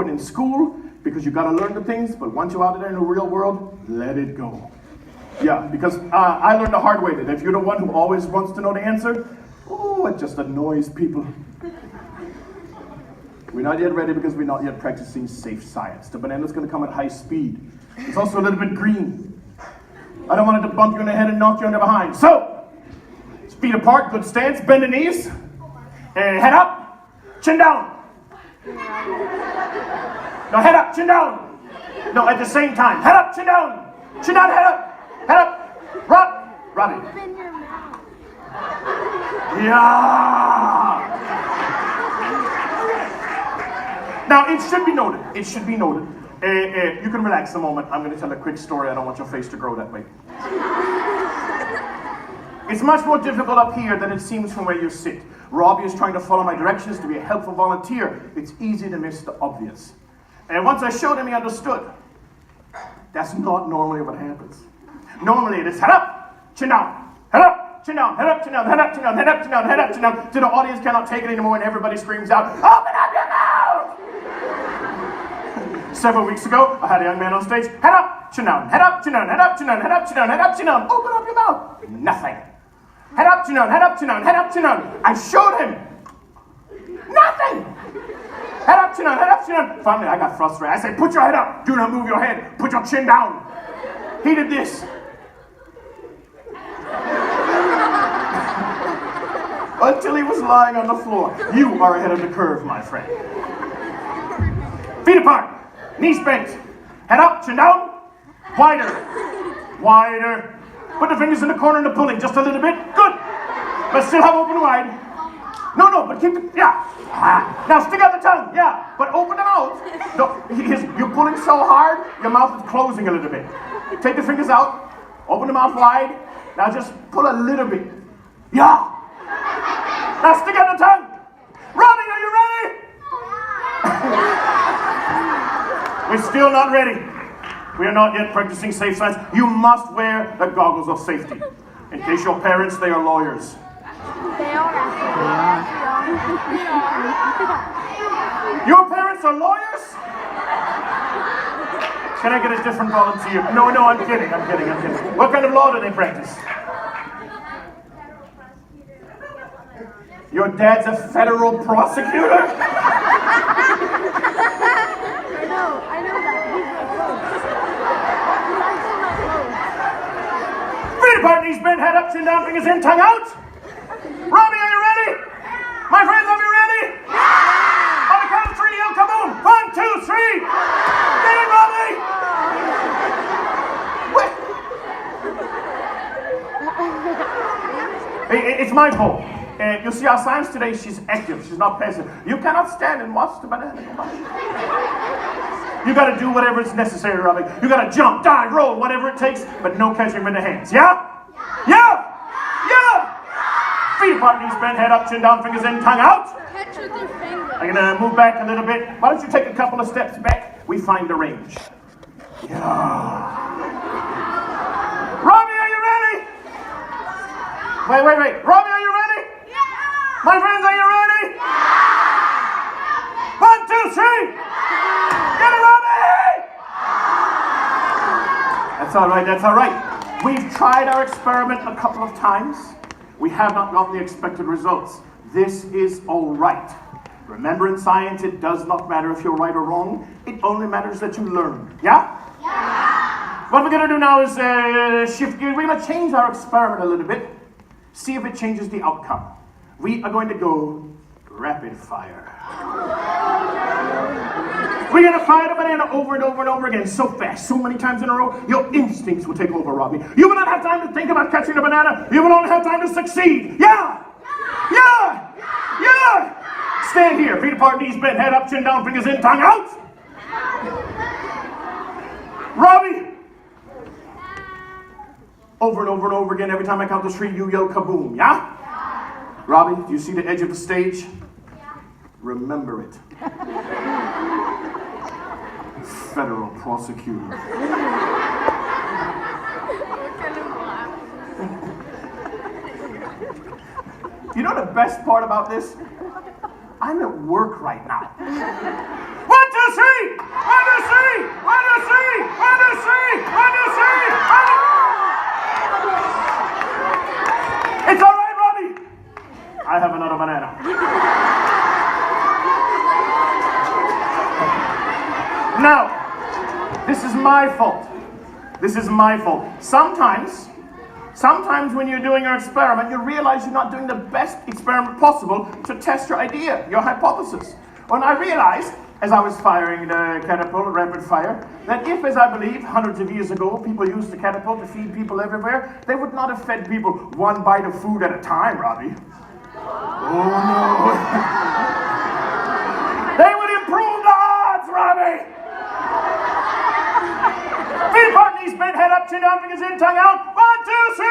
in school because you got to learn the things, but once you're out there in the real world, let it go. Yeah, because I learned the hard way that if you're the one who always wants to know the answer, oh, it just annoys people. We're not yet ready because we're not yet practicing safe science. The banana's going to come at high speed. It's also a little bit green. I don't want it to bump you in the head and knock you on the behind. So, feet apart, good stance, bend the knees, head up, chin down. No, head up, chin down. No, at the same time. Head up, chin down. Chin down, head up. Head up. Robbie. Yeah. Now, it should be noted. You can relax a moment. I'm going to tell a quick story. I don't want your face to grow that way. It's much more difficult up here than it seems from where you sit. Robbie is trying to follow my directions to be a helpful volunteer. It's easy to miss the obvious. And once I showed him, he understood. That's not normally what happens. Normally it is head up, chin down, head up, chin down, head up, chin down, head up, chin down, head up, chin down, head up, chin down, till the audience cannot take it anymore and everybody screams out, open up your mouth! Several weeks ago, I had a young man on stage, head up, chin down, head up, chin down, head up, chin down, head up, chin down, head up, chin down, open up your mouth. Nothing. Head up, chin down, head up, chin down, head up, chin down. I showed him. Nothing. Head up, chin down, head up, chin down. Finally, I got frustrated. I said, put your head up. Do not move your head. Put your chin down. He did this. Until he was lying on the floor. You are ahead of the curve, my friend. Feet apart. Knees bent. Head up, chin down. Wider. Wider. Put the fingers in the corner and the pulling just a little bit. Good. But still have open wide. No, but keep it, yeah. Now stick out the tongue, yeah. But open the mouth. No, you're pulling so hard, your mouth is closing a little bit. Take the fingers out. Open the mouth wide. Now just pull a little bit. Yeah. Now stick out the tongue. Robbie, are you ready? We're still not ready. We are not yet practicing safe science. You must wear the goggles of safety. In case your parents, they are lawyers. They are. Your parents are lawyers? Can I get a different volunteer? No, I'm kidding. What kind of law do they practice? Your dad's a federal prosecutor? I know that. Feet apart, knees bent, head up, chin down, fingers in, tongue out. Robbie, are you ready? My friends, are you ready? Yeah! On the count of three, yell kaboom! 1, 2, 3! Get it, Robbie! It's my fault. You see, our science today, she's active. She's not passive. You cannot stand and watch the banana go by. You got to do whatever is necessary, Robbie. You got to jump, dive, roll, whatever it takes, but no catching with the hands. Yeah? Yeah! Feet apart, knees bent, head up, chin down, fingers in, tongue out. Catch with your finger. I'm going to move back a little bit. Why don't you take a couple of steps back? We find the range. Yeah. Robbie, are you ready? Wait. Robbie, are you ready? Yeah. My friends, are you ready? Yeah. 1, 2, 3. Get it, Robbie! That's all right. We've tried our experiment a couple of times. We have not got the expected results. This is all right. Remember, in science, it does not matter if you're right or wrong. It only matters that you learn. Yeah? Yeah. What we're going to do now is shift gears. We're going to change our experiment a little bit. See if it changes the outcome. We are going to go rapid fire. We're going to fire the banana over and over and over again so fast, so many times in a row, your instincts will take over, Robbie. You will not have time to think about catching the banana. You will only have time to succeed. Yeah! Stand here, feet apart, knees bent, head up, chin down, fingers in, tongue out. Robbie! Over and over and over again, every time I count to 3, you yell kaboom, yeah? Robbie, do you see the edge of the stage? Remember it. Federal prosecutor. You know the best part about this? I'm at work right now. 1, 2, 3! Now, this is my fault. This is my fault. Sometimes when you're doing your experiment, you realize you're not doing the best experiment possible to test your idea, your hypothesis. When I realized, as I was firing the catapult, rapid fire, that if, as I believe, hundreds of years ago, people used the catapult to feed people everywhere, they would not have fed people one bite of food at a time, Robbie. Oh no. They would improve the odds, Robbie. Feet apart, knees bent, head up, chin down, fingers in, tongue out. 1, 2, 3!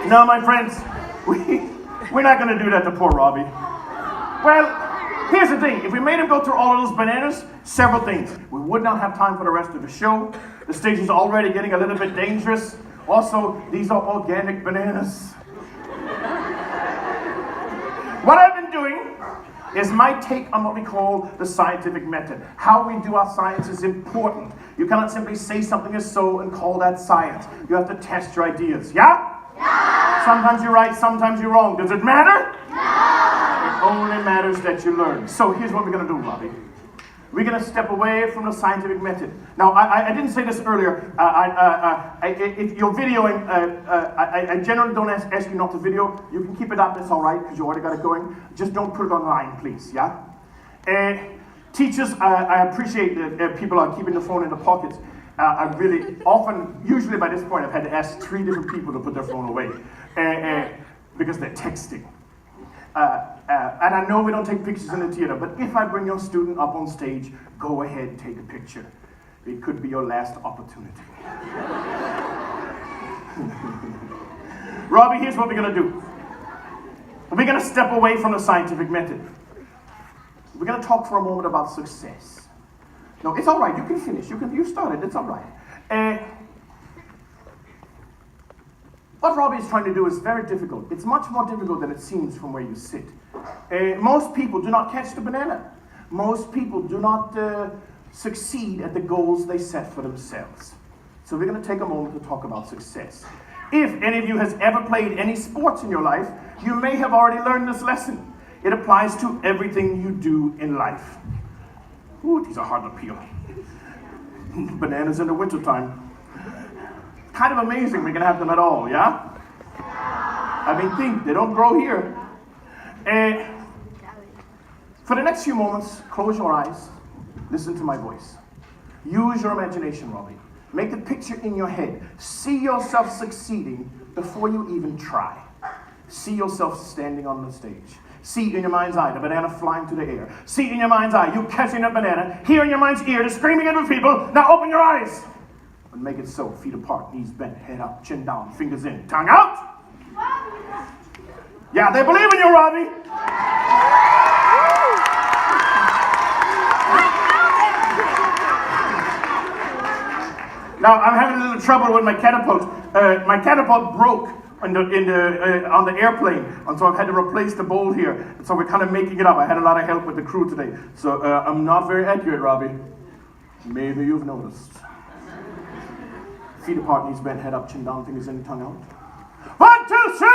Now, my friends, we're not going to do that to poor Robbie. Well, here's the thing. If we made him go through all of those bananas, several things. We would not have time for the rest of the show. The stage is already getting a little bit dangerous. Also, these are organic bananas. What I've been doing is my take on what we call the scientific method. How we do our science is important. You cannot simply say something is so and call that science. You have to test your ideas, yeah? Sometimes you're right, sometimes you're wrong. Does it matter? It only matters that you learn. So here's what we're going to do, Robbie. We're going to step away from the scientific method. Now, I didn't say this earlier. If you're videoing, I generally don't ask you not to video. You can keep it up, it's all right, because you already got it going. Just don't put it online, please, yeah? Teachers, I appreciate that people are keeping the phone in the pockets. I really often, usually by this point, I've had to ask 3 different people to put their phone away because they're texting. And I know we don't take pictures in the theater, but if I bring your student up on stage, go ahead and take a picture. It could be your last opportunity. Robbie, here's what we're going to do. We're going to step away from the scientific method. We're going to talk for a moment about success. No, it's all right. You can finish. You started. It's all right. What Robbie is trying to do is very difficult. It's much more difficult than it seems from where you sit. Most people do not catch the banana. Most people do not succeed at the goals they set for themselves. So we're going to take a moment to talk about success. If any of you has ever played any sports in your life, you may have already learned this lesson. It applies to everything you do in life. Ooh, these are hard to peel. Bananas in the wintertime. Kind of amazing we can have them at all, yeah? I mean, think, they don't grow here. For the next few moments, close your eyes, listen to my voice. Use your imagination, Robbie. Make a picture in your head. See yourself succeeding before you even try. See yourself standing on the stage. See in your mind's eye the banana flying through the air. See in your mind's eye you catching a banana. Hear in your mind's ear the screaming of the people. Now open your eyes. And make it so. Feet apart, knees bent, head up, chin down, fingers in, tongue out. Yeah, they believe in you, Robbie. Now, I'm having a little trouble with my catapult. My catapult broke on the airplane, and so I've had to replace the bowl here. And so we're kind of making it up. I had a lot of help with the crew today. So I'm not very accurate, Robbie. Maybe you've noticed. Feet apart, knees bent, head up, chin down, fingers in, tongue out. 1, 2, 3!